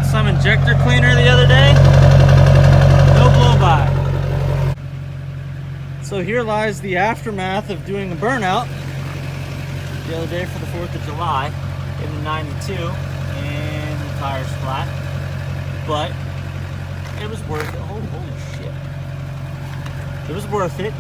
got some injector cleaner the other day. No blow by. So here lies the aftermath of doing a burnout the other day for the 4th of July in the 92, and the tire's flat. But it was worth it. Holy shit. It was worth it.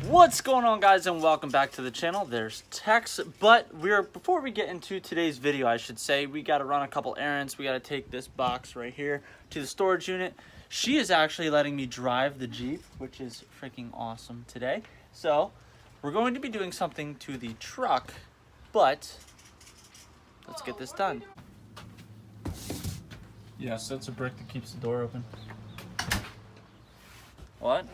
What's going on, guys, and welcome back to the channel. There's Tex, but before we get into today's video, I should say, we got to run a couple errands. We got to take this box right here to the storage unit. She is actually letting me drive the Jeep, which is freaking awesome today. So we're going to be doing something to the truck, but let's get this done. Yes, that's a brick that keeps the door open. What?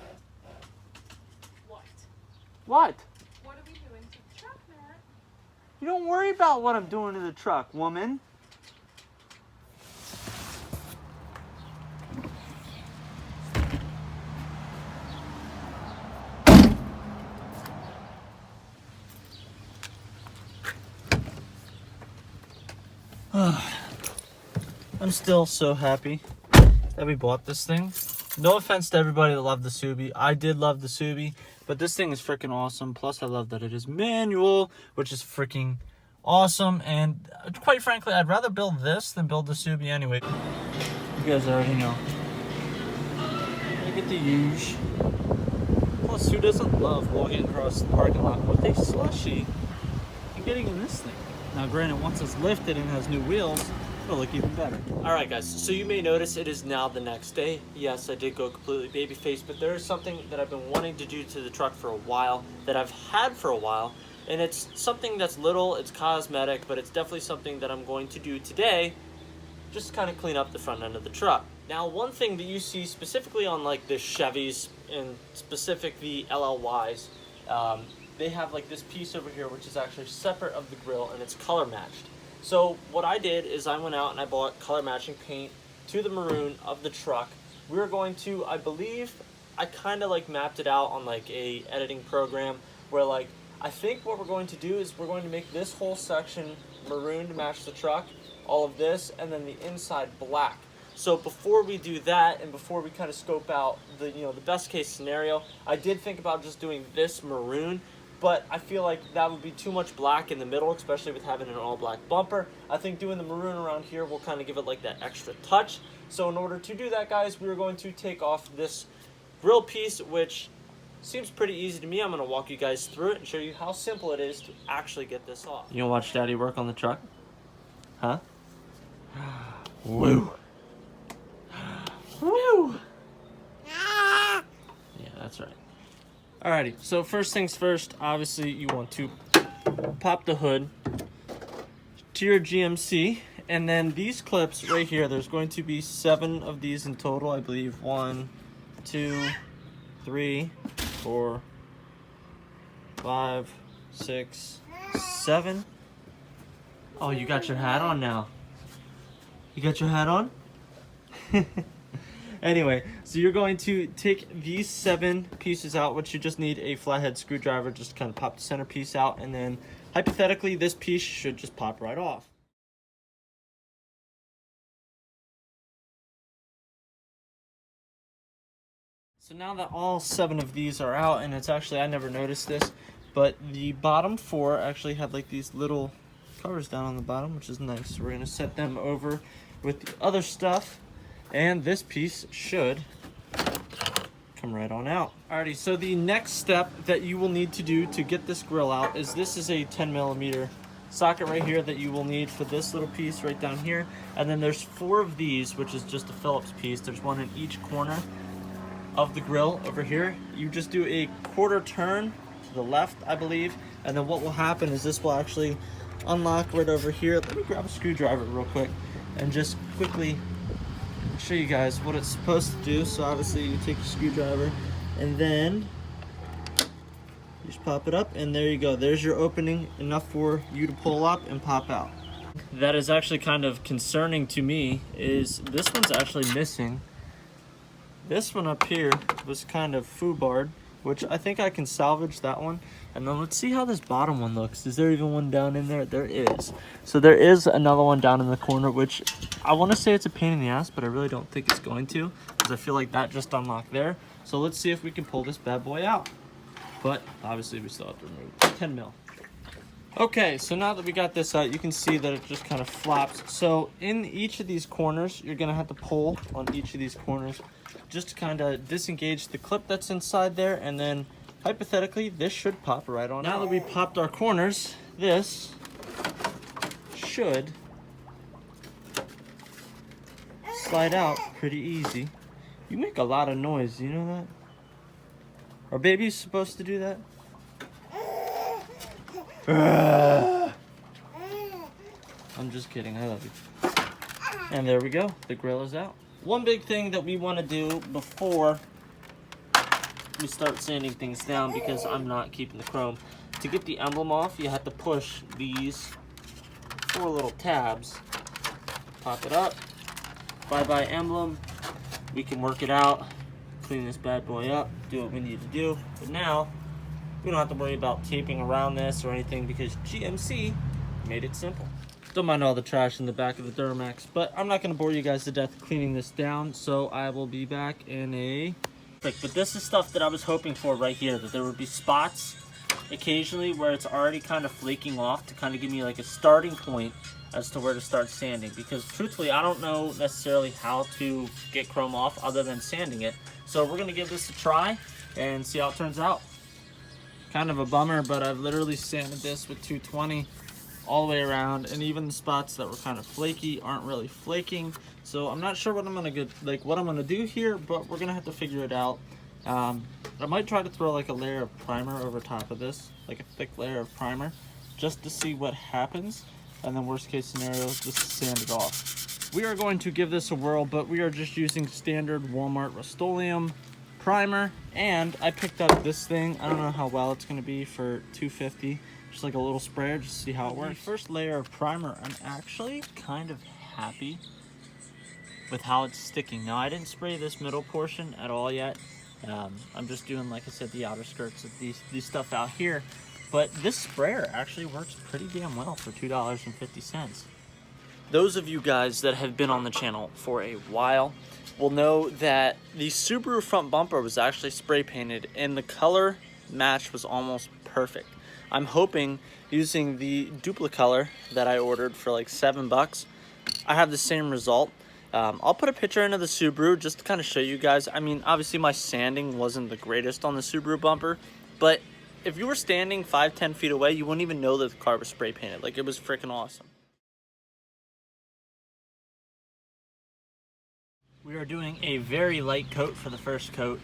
What? What are we doing to the truck, Matt? You don't worry about what I'm doing to the truck, woman. I'm still so happy that we bought this thing. No offense to everybody that loved the Subi. I did love the Subi, but this thing is freaking awesome. Plus, I love that it is manual, which is freaking awesome. And quite frankly, I'd rather build this than build the Subi anyway. You guys already know. Look at the huge. Plus, who doesn't love walking across the parking lot with a slushie and getting in this thing? Now, granted, once it's lifted and has new wheels, it'll look even better. All right, guys, so you may notice it is now the next day. Yes, I did go completely babyface, but there is something that I've been wanting to do to the truck for a while, that I've had for a while, and it's something that's little, it's cosmetic, but it's definitely something that I'm going to do today, just to kind of clean up the front end of the truck. Now, one thing that you see specifically on like the Chevys, and specific the LLYs, they have like this piece over here, which is actually separate of the grill, and it's color matched. So what I did is I went out and I bought color matching paint to the maroon of the truck. We were going to, I believe, I kind of like mapped it out on like a editing program where like, I think what we're going to do is we're going to make this whole section maroon to match the truck, all of this, and then the inside black. So before we do that, and before we kind of scope out the, the best case scenario, I did think about just doing this maroon, but I feel like that would be too much black in the middle, especially with having an all black bumper. I think doing the maroon around here will kind of give it like that extra touch. So in order to do that, guys, we're going to take off this grill piece, which seems pretty easy to me. I'm going to walk you guys through it and show you how simple it is to actually get this off. You gonna watch Daddy work on the truck? Huh? Woo! Woo! Yeah, that's right. Alrighty, so first things first, obviously you want to pop the hood to your GMC, and then these clips right here, there's going to be 7 of these in total, I believe. 1, 2, 3, 4, 5, 6, 7. Oh, you got your hat on now. You got your hat on? Anyway, so you're going to take these 7 pieces out, which you just need a flathead screwdriver just to kind of pop the center piece out, and then hypothetically this piece should just pop right off. So now that all 7 of these are out, and it's actually, I never noticed this, but the bottom 4 actually have like these little covers down on the bottom, which is nice. So we're going to set them over with the other stuff. And this piece should come right on out. Alrighty, so the next step that you will need to do to get this grill out is this is a 10mm socket right here that you will need for this little piece right down here. And then there's 4 of these, which is just a Phillips piece. There's one in each corner of the grill over here. You just do a quarter turn to the left, I believe. And then what will happen is this will actually unlock right over here. Let me grab a screwdriver real quick and just quickly show you guys what it's supposed to do. So obviously you take your screwdriver and then you just pop it up, and there you go. There's your opening, enough for you to pull up and pop out. That is actually kind of concerning to me, is this one's actually missing. This one up here was kind of foobarred, which I think I can salvage that one. And then let's see how this bottom one looks. Is there even one down in there? There is. So there is another one down in the corner, which I want to say it's a pain in the ass, but I really don't think it's going to, because I feel like that just unlocked there. So let's see if we can pull this bad boy out. But obviously we still have to remove 10 mil. Okay, so now that we got this out, you can see that it just kind of flops. So in each of these corners, you're gonna have to pull on each of these corners just to kind of disengage the clip that's inside there, and then hypothetically, this should pop right on. Now that we popped our corners, this should slide out pretty easy. You make a lot of noise, you know that? Are babies supposed to do that? I'm just kidding, I love you. And there we go, the grill is out. One big thing that we want to do before we start sanding things down, because I'm not keeping the chrome, to get the emblem off, you have to push these 4 little tabs. Pop it up, bye-bye emblem. We can work it out, clean this bad boy up, do what we need to do. But now, we don't have to worry about taping around this or anything, because GMC made it simple. Don't mind all the trash in the back of the Duramax, but I'm not going to bore you guys to death cleaning this down, so I will be back in a... But this is stuff that I was hoping for right here, that there would be spots occasionally where it's already kind of flaking off to kind of give me like a starting point as to where to start sanding, because truthfully I don't know necessarily how to get chrome off other than sanding it. So we're going to give this a try and see how it turns out. Kind of a bummer, but I've literally sanded this with 220 all the way around, and even the spots that were kind of flaky aren't really flaking. So I'm not sure what I'm gonna do here, but we're gonna have to figure it out. I might try to throw like a layer of primer over top of this, like a thick layer of primer, just to see what happens, and then worst case scenario, just sand it off. We are going to give this a whirl, but we are just using standard Walmart Rust-Oleum primer, and I picked up this thing. I don't know how well it's going to be for $2.50, just like a little sprayer, just to see how it works. The first layer of primer, I'm actually kind of happy with how it's sticking. Now, I didn't spray this middle portion at all yet. I'm just doing, like I said, the outer skirts of these stuff out here, but this sprayer actually works pretty damn well for $2.50. Those of you guys that have been on the channel for a while will know that the Subaru front bumper was actually spray painted, and the color match was almost perfect. I'm hoping, using the duplicolor that I ordered for like $7, I have the same result. I'll put a picture into the Subaru just to kind of show you guys. I mean, obviously my sanding wasn't the greatest on the Subaru bumper, but if you were standing 5-10 feet away, you wouldn't even know that the car was spray painted. Like, it was freaking awesome. We are doing a very light coat for the first coat,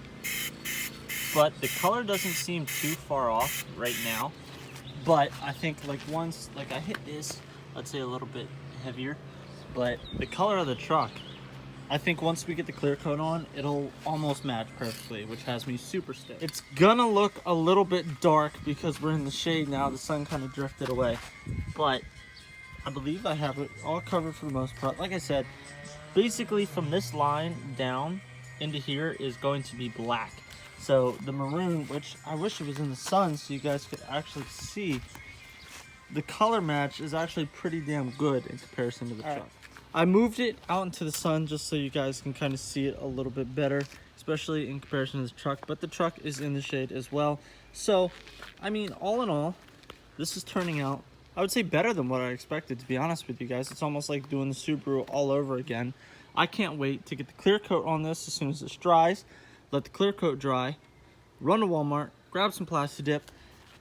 but the color doesn't seem too far off right now. But I think like once I hit this, let's say a little bit heavier, but the color of the truck, I think once we get the clear coat on, it'll almost match perfectly, which has me super stoked. It's gonna look a little bit dark because we're in the shade now. The sun kind of drifted away, but I believe I have it all covered for the most part. Like I said, basically from this line down into here is going to be black. So the maroon, which I wish it was in the sun so you guys could actually see, the color match is actually pretty damn good in comparison to the truck. I moved it out into the sun just so you guys can kind of see it a little bit better, especially in comparison to the truck, but the truck is in the shade as well. So, I mean, all in all, this is turning out, I would say, better than what I expected, to be honest with you guys. It's almost like doing the Subaru all over again. I can't wait to get the clear coat on this as soon as this dries, let the clear coat dry, run to Walmart, grab some plasti dip.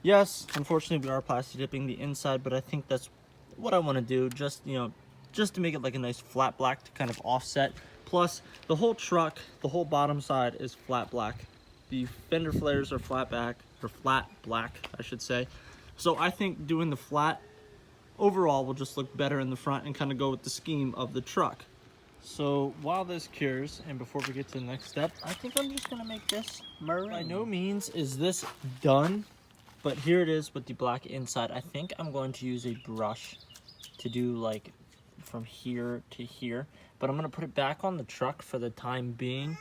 Yes, unfortunately we are plasti dipping the inside, but I think that's what I want to do, just, you know, just to make it like a nice flat black to kind of offset. Plus, the whole truck, the whole bottom side is flat black. The fender flares are flat black, I should say. So I think doing the flat overall will just look better in the front and kind of go with the scheme of the truck. So while this cures, and before we get to the next step, I think I'm just gonna make this maroon. By no means is this done, but here it is with the black inside. I think I'm going to use a brush to do like from here to here, but I'm gonna put it back on the truck for the time being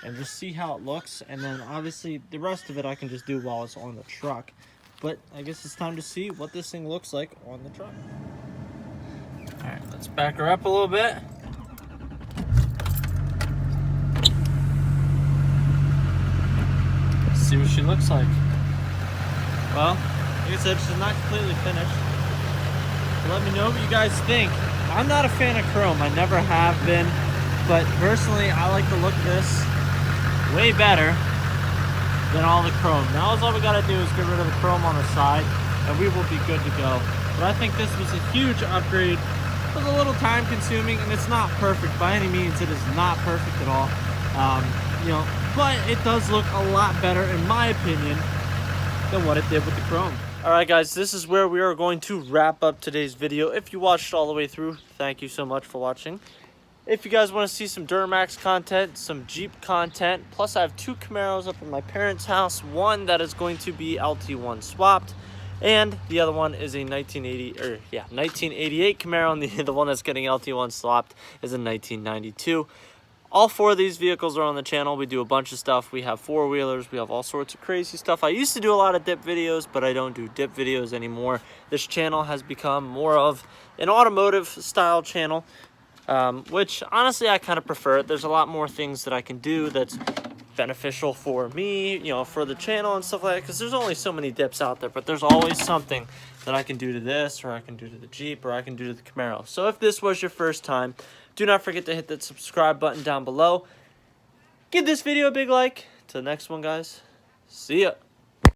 and just see how it looks. And then obviously the rest of it I can just do while it's on the truck. But I guess it's time to see what this thing looks like on the truck. All right, let's back her up a little bit. See what she looks like. Well, like I said, she's not completely finished. But let me know what you guys think. I'm not a fan of chrome. I never have been. But personally, I like the look of this way better than all the chrome. Now all we gotta do is get rid of the chrome on the side and we will be good to go. But I think this was a huge upgrade. It was a little time consuming and it's not perfect by any means. It is not perfect at all. You know, but it does look a lot better in my opinion than what it did with the chrome. Alright guys, this is where we are going to wrap up today's video. If you watched all the way through, thank you so much for watching. If you guys want to see some Duramax content, some Jeep content, plus I have 2 Camaros up in my parents' house. One that is going to be LT1 swapped, and the other one is a 1988 Camaro, and the one that's getting LT1 swapped is a 1992. All 4 of these vehicles are on the channel. We do a bunch of stuff. We have 4-wheelers. We have all sorts of crazy stuff. I used to do a lot of dip videos, but I don't do dip videos anymore. This channel has become more of an automotive style channel, which honestly I kind of prefer. There's a lot more things that I can do that's beneficial for me, you know, for the channel and stuff like that, because there's only so many dips out there, but there's always something that I can do to this, or I can do to the Jeep, or I can do to the Camaro. So if this was your first time, do not forget to hit that subscribe button down below. Give this video a big like. Till the next one, guys. See ya.